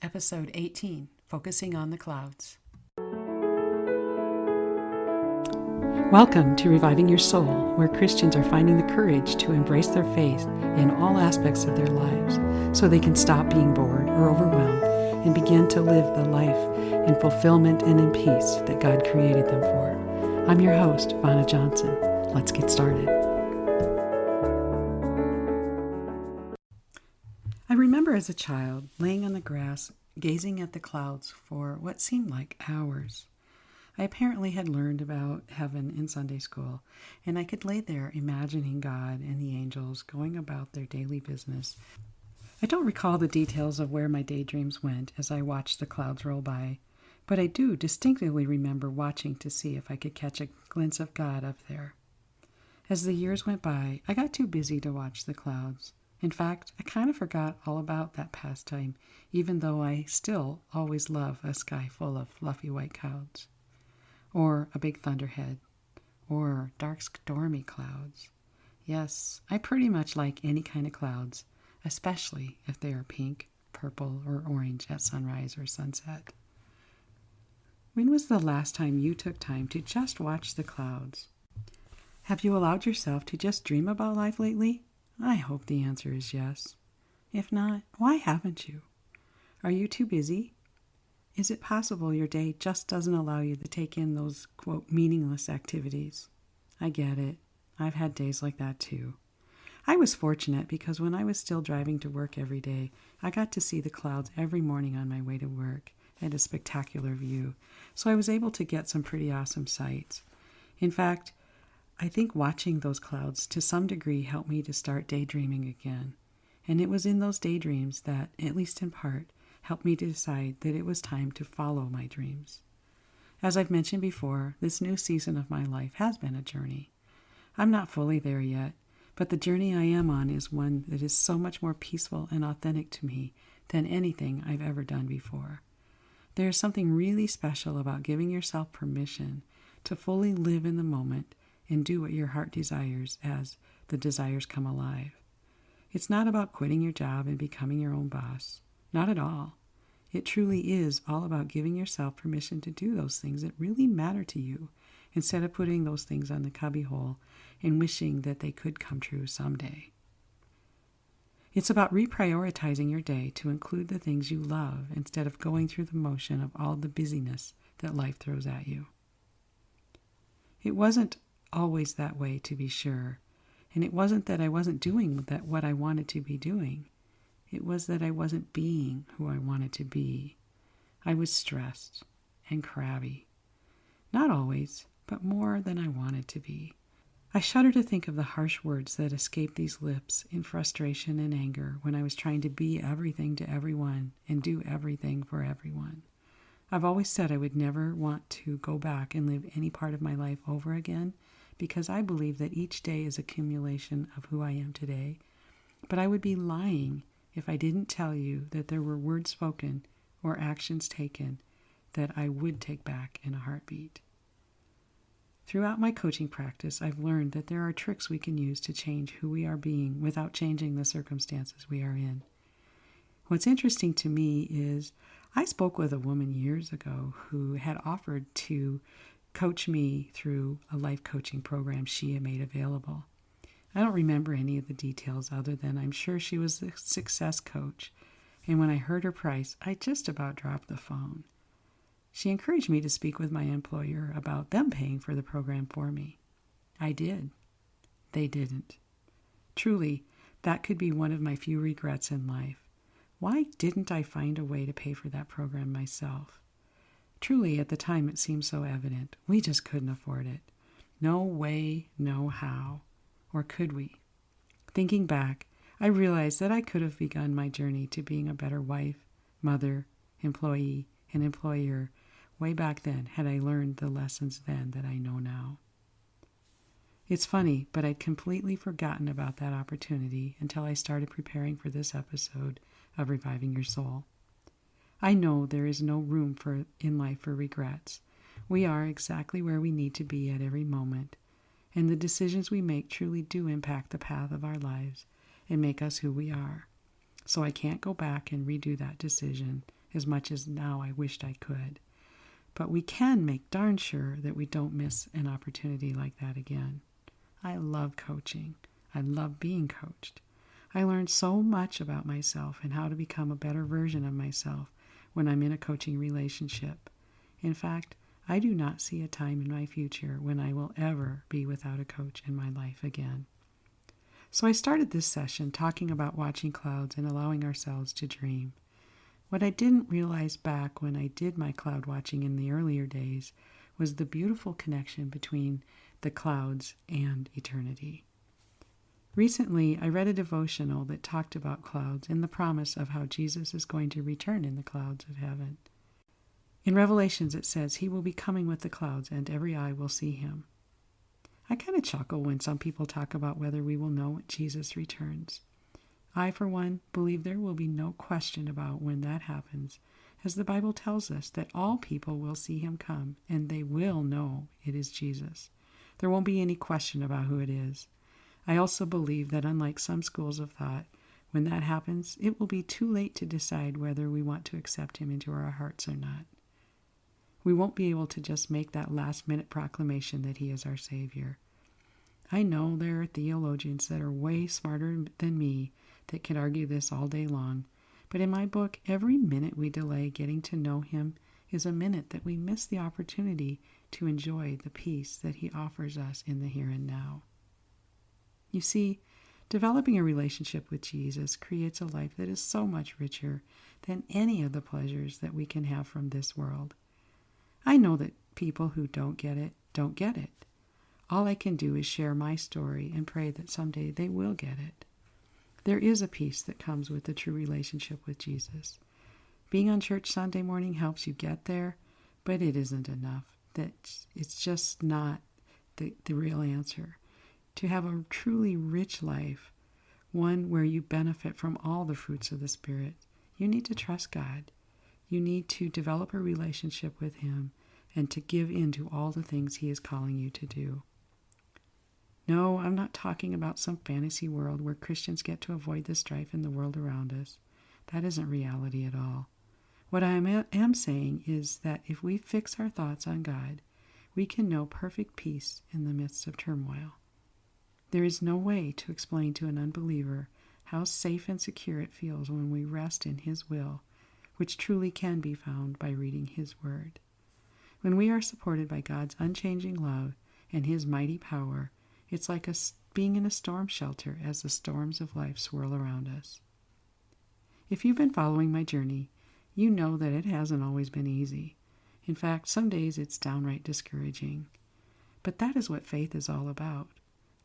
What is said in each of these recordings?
Episode 18, Focusing on the Clouds. Welcome to Reviving Your Soul, where Christians are finding the courage to embrace their faith in all aspects of their lives so they can stop being bored or overwhelmed and begin to live the life in fulfillment and in peace that God created them for. I'm your host, Vonna Johnson. Let's get started. I remember as a child laying on the grass, gazing at the clouds for what seemed like hours. I apparently had learned about heaven in Sunday school, and I could lay there imagining God and the angels going about their daily business. I don't recall the details of where my daydreams went as I watched the clouds roll by, but I do distinctly remember watching to see if I could catch a glimpse of God up there. As the years went by, I got too busy to watch the clouds. In fact, I kind of forgot all about that pastime, even though I still always love a sky full of fluffy white clouds, or a big thunderhead, or dark stormy clouds. Yes, I pretty much like any kind of clouds, especially if they are pink, purple, or orange at sunrise or sunset. When was the last time you took time to just watch the clouds? Have you allowed yourself to just dream about life lately? I hope the answer is yes. If not, why haven't you? Are you too busy? Is it possible your day just doesn't allow you to take in those, quote, meaningless activities? I get it. I've had days like that too. I was fortunate because when I was still driving to work every day, I got to see the clouds every morning on my way to work at a spectacular view, so I was able to get some pretty awesome sights. In fact, I think watching those clouds to some degree helped me to start daydreaming again. And it was in those daydreams that, at least in part, helped me to decide that it was time to follow my dreams. As I've mentioned before, this new season of my life has been a journey. I'm not fully there yet, but the journey I am on is one that is so much more peaceful and authentic to me than anything I've ever done before. There is something really special about giving yourself permission to fully live in the moment and do what your heart desires as the desires come alive. It's not about quitting your job and becoming your own boss. Not at all. It truly is all about giving yourself permission to do those things that really matter to you, instead of putting those things on the cubbyhole and wishing that they could come true someday. It's about reprioritizing your day to include the things you love instead of going through the motion of all the busyness that life throws at you. It wasn't always that way, to be sure, and it wasn't that I wasn't doing what I wanted to be doing. It was that I wasn't being who I wanted to be. I was stressed and crabby. Not always, but more than I wanted to be. I shudder to think of the harsh words that escaped these lips in frustration and anger when I was trying to be everything to everyone and do everything for everyone. I've always said I would never want to go back and live any part of my life over again because I believe that each day is a accumulation of who I am today. But I would be lying if I didn't tell you that there were words spoken or actions taken that I would take back in a heartbeat. Throughout my coaching practice, I've learned that there are tricks we can use to change who we are being without changing the circumstances we are in. What's interesting to me is I spoke with a woman years ago who had offered to coach me through a life coaching program she had made available. I don't remember any of the details other than I'm sure she was a success coach, and when I heard her price, I just about dropped the phone. She encouraged me to speak with my employer about them paying for the program for me. I did. They didn't. Truly, that could be one of my few regrets in life. Why didn't I find a way to pay for that program myself? Truly, at the time it seemed so evident. We just couldn't afford it. No way, no how. Or could we? Thinking back, I realized that I could have begun my journey to being a better wife, mother, employee, and employer way back then had I learned the lessons then that I know now. It's funny, but I'd completely forgotten about that opportunity until I started preparing for this episode of Reviving Your Soul. I know there is no room in life for regrets. We are exactly where we need to be at every moment, and the decisions we make truly do impact the path of our lives and make us who we are. So I can't go back and redo that decision as much as now I wished I could. But we can make darn sure that we don't miss an opportunity like that again. I love coaching. I love being coached. I learned so much about myself and how to become a better version of myself when I'm in a coaching relationship. In fact, I do not see a time in my future when I will ever be without a coach in my life again. So I started this session talking about watching clouds and allowing ourselves to dream. What I didn't realize back when I did my cloud watching in the earlier days was the beautiful connection between the clouds and eternity. Recently, I read a devotional that talked about clouds and the promise of how Jesus is going to return in the clouds of heaven. In Revelations, it says, "He will be coming with the clouds, and every eye will see him." I kind of chuckle when some people talk about whether we will know when Jesus returns. I, for one, believe there will be no question about when that happens, as the Bible tells us that all people will see him come, and they will know it is Jesus. There won't be any question about who it is. I also believe that unlike some schools of thought, when that happens, it will be too late to decide whether we want to accept him into our hearts or not. We won't be able to just make that last-minute proclamation that he is our Savior. I know there are theologians that are way smarter than me that can argue this all day long, but in my book, every minute we delay getting to know him is a minute that we miss the opportunity to enjoy the peace that he offers us in the here and now. You see, developing a relationship with Jesus creates a life that is so much richer than any of the pleasures that we can have from this world. I know that people who don't get it, don't get it. All I can do is share my story and pray that someday they will get it. There is a peace that comes with a true relationship with Jesus. Being on church Sunday morning helps you get there, but it isn't enough. It's just not the real answer. To have a truly rich life, one where you benefit from all the fruits of the Spirit, you need to trust God. You need to develop a relationship with him and to give in to all the things he is calling you to do. No, I'm not talking about some fantasy world where Christians get to avoid the strife in the world around us. That isn't reality at all. What I am saying is that if we fix our thoughts on God, we can know perfect peace in the midst of turmoil. There is no way to explain to an unbeliever how safe and secure it feels when we rest in his will, which truly can be found by reading his word. When we are supported by God's unchanging love and his mighty power, it's like being in a storm shelter as the storms of life swirl around us. If you've been following my journey, you know that it hasn't always been easy. In fact, some days it's downright discouraging. But that is what faith is all about.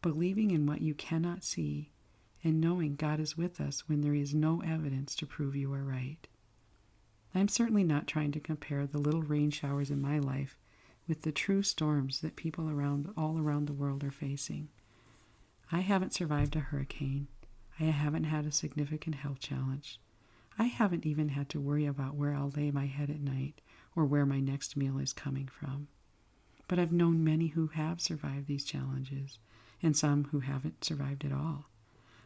Believing in what you cannot see, and knowing God is with us when there is no evidence to prove you are right. I'm certainly not trying to compare the little rain showers in my life with the true storms that people all around the world are facing. I haven't survived a hurricane. I haven't had a significant health challenge. I haven't even had to worry about where I'll lay my head at night or where my next meal is coming from. But I've known many who have survived these challenges, and some who haven't survived at all.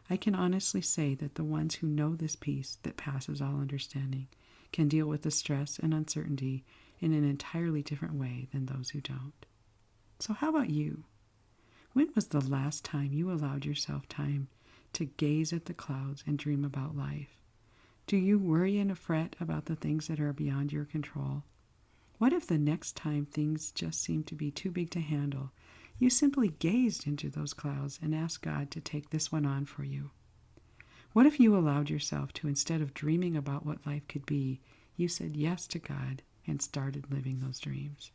I can honestly say that the ones who know this peace that passes all understanding can deal with the stress and uncertainty in an entirely different way than those who don't. So how about you? When was the last time you allowed yourself time to gaze at the clouds and dream about life? Do you worry and fret about the things that are beyond your control? What if the next time things just seem to be too big to handle, you simply gazed into those clouds and asked God to take this one on for you? What if you allowed yourself to, instead of dreaming about what life could be, you said yes to God and started living those dreams?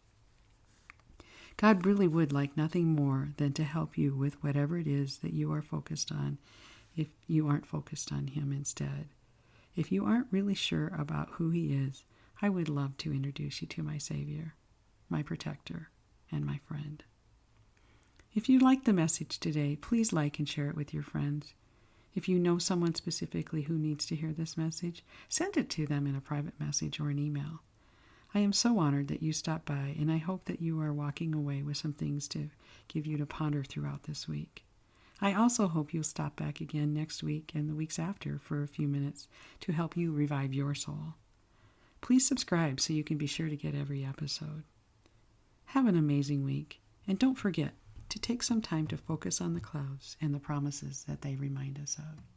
God really would like nothing more than to help you with whatever it is that you are focused on if you aren't focused on him instead. If you aren't really sure about who he is, I would love to introduce you to my Savior, my protector, and my friend. If you liked the message today, please like and share it with your friends. If you know someone specifically who needs to hear this message, send it to them in a private message or an email. I am so honored that you stopped by, and I hope that you are walking away with some things to give you to ponder throughout this week. I also hope you'll stop back again next week and the weeks after for a few minutes to help you revive your soul. Please subscribe so you can be sure to get every episode. Have an amazing week, and don't forget to take some time to focus on the clouds and the promises that they remind us of.